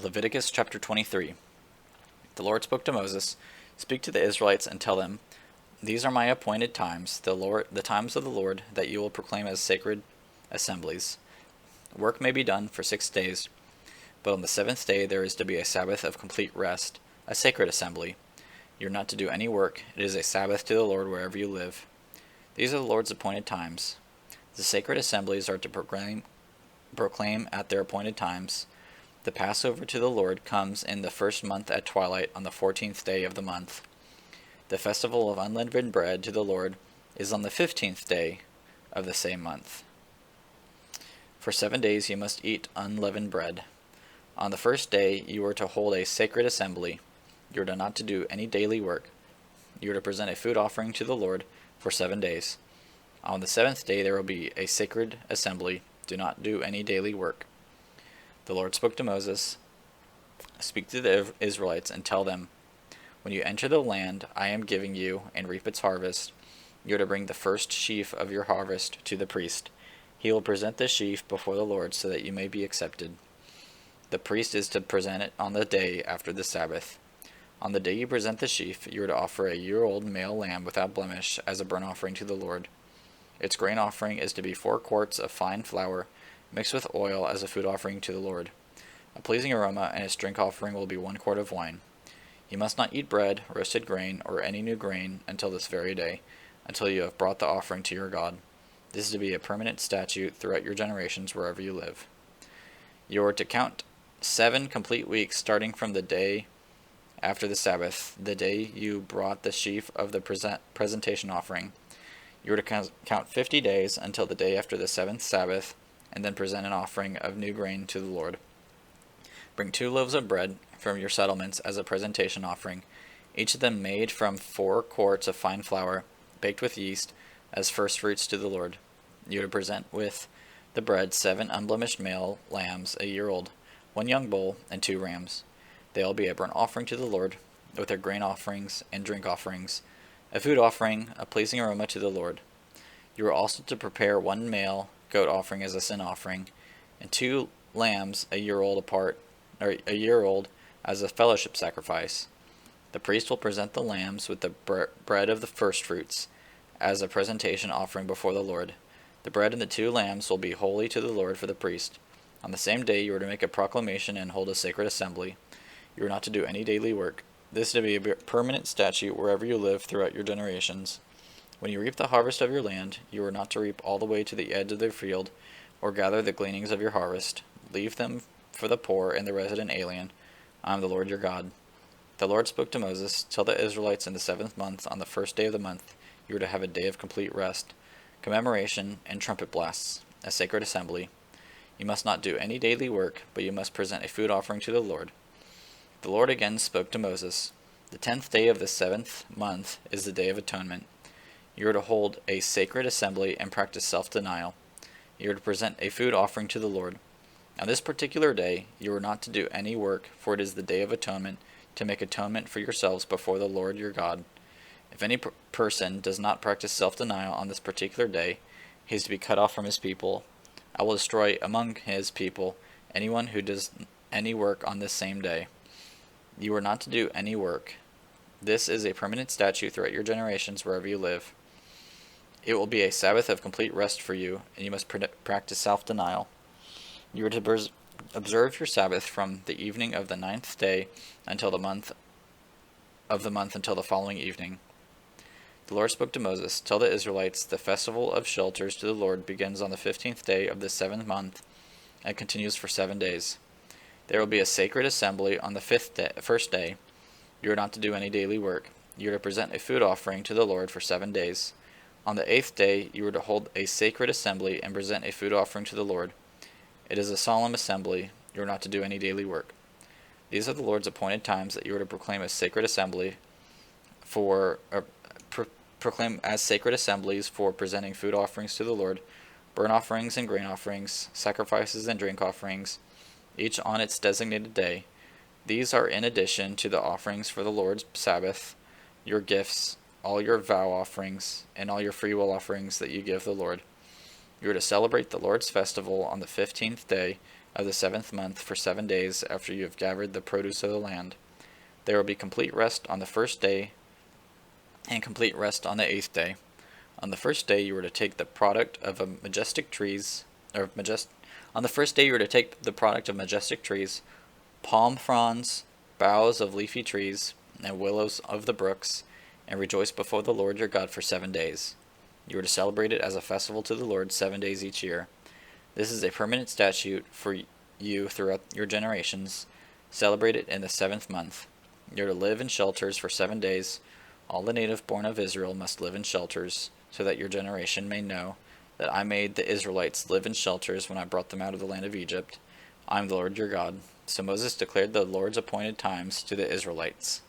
Leviticus chapter 23. The Lord spoke to Moses, "Speak to the Israelites and tell them, These are my appointed times, the times of the Lord, that you will proclaim as sacred assemblies. Work may be done for 6 days, but on the seventh day there is to be a Sabbath of complete rest, a sacred assembly. You are not to do any work. It is a Sabbath to the Lord wherever you live. These are the Lord's appointed times. The sacred assemblies are to proclaim at their appointed times. The Passover to the Lord comes in the first month at twilight on the 14th day of the month. The festival of unleavened bread to the Lord is on the 15th day of the same month. For 7 days you must eat unleavened bread. On the first day you are to hold a sacred assembly. You are not to do any daily work. You are to present a food offering to the Lord for 7 days. On the seventh day there will be a sacred assembly. Do not do any daily work. The Lord spoke to Moses, "Speak to the Israelites and tell them, when you enter the land I am giving you and reap its harvest, you are to bring the first sheaf of your harvest to the priest. He will present the sheaf before the Lord so that you may be accepted. The priest is to present it on the day after the Sabbath. On the day you present the sheaf, you are to offer a year-old male lamb without blemish as a burnt offering to the Lord. Its grain offering is to be 4 quarts of fine flour, mixed with oil as a food offering to the Lord. A pleasing aroma, and its drink offering will be 1 quart of wine. You must not eat bread, roasted grain, or any new grain until this very day, until you have brought the offering to your God. This is to be a permanent statute throughout your generations wherever you live. You are to count 7 complete weeks starting from the day after the Sabbath, the day you brought the sheaf of the presentation offering. You are to count 50 days until the day after the 7th Sabbath, and then present an offering of new grain to the Lord. Bring 2 loaves of bread from your settlements as a presentation offering, each of them made from 4 quarts of fine flour, baked with yeast, as firstfruits to the Lord. You are to present with the bread 7 unblemished male lambs a year old, 1 young bull, and 2 rams. They will be a burnt offering to the Lord, with their grain offerings and drink offerings, a food offering, a pleasing aroma to the Lord. You are also to prepare 1 male goat offering as a sin offering, and 2 lambs a year old as a fellowship sacrifice. The priest will present the lambs with the bread of the firstfruits as a presentation offering before the Lord. The bread and the 2 lambs will be holy to the Lord for the priest. On the same day you are to make a proclamation and hold a sacred assembly. You are not to do any daily work. This is to be a permanent statute wherever you live throughout your generations. When you reap the harvest of your land, you are not to reap all the way to the edge of the field, or gather the gleanings of your harvest. Leave them for the poor and the resident alien. I am the Lord your God. The Lord spoke to Moses, "Tell the Israelites in the 7th month, on the first day of the month, you are to have a day of complete rest, commemoration, and trumpet blasts, a sacred assembly. You must not do any daily work, but you must present a food offering to the Lord." The Lord again spoke to Moses, "The 10th day of the 7th month is the Day of Atonement. You are to hold a sacred assembly and practice self-denial. You are to present a food offering to the Lord. On this particular day, you are not to do any work, for it is the Day of Atonement, to make atonement for yourselves before the Lord your God. If any person does not practice self-denial on this particular day, he is to be cut off from his people. I will destroy among his people anyone who does any work on this same day. You are not to do any work. This is a permanent statute throughout your generations wherever you live. It will be a Sabbath of complete rest for you, and you must practice self-denial. You are to observe your Sabbath from the evening of the 9th day until the month until the following evening." The Lord spoke to Moses, "Tell the Israelites, the festival of shelters to the Lord begins on the 15th day of the 7th month and continues for 7 days. There will be a sacred assembly on the first day. You are not to do any daily work. You are to present a food offering to the Lord for 7 days. On the 8th day you are to hold a sacred assembly and present a food offering to the Lord. It is a solemn assembly. You are not to do any daily work. These are the Lord's appointed times that you are to proclaim as sacred assembly proclaim as sacred assemblies for presenting food offerings to the Lord, burnt offerings and grain offerings, sacrifices and drink offerings, each on its designated day. These are in addition to the offerings for the Lord's Sabbath, your gifts, all your vow offerings, and all your freewill offerings that you give the Lord. You are to celebrate the Lord's festival on the 15th day of the 7th month for 7 days after you have gathered the produce of the land. There will be complete rest on the first day and complete rest on the 8th day. On the first day you are to take the product of majestic trees, on the first day you are to take the product of majestic trees, palm fronds, boughs of leafy trees, and willows of the brooks, and rejoice before the Lord your God for 7 days. You are to celebrate it as a festival to the Lord 7 days each year. This is a permanent statute for you throughout your generations. Celebrate it in the 7th month. You are to live in shelters for 7 days. All the native born of Israel must live in shelters, so that your generation may know that I made the Israelites live in shelters when I brought them out of the land of Egypt. I am the Lord your God. So Moses declared the Lord's appointed times to the Israelites.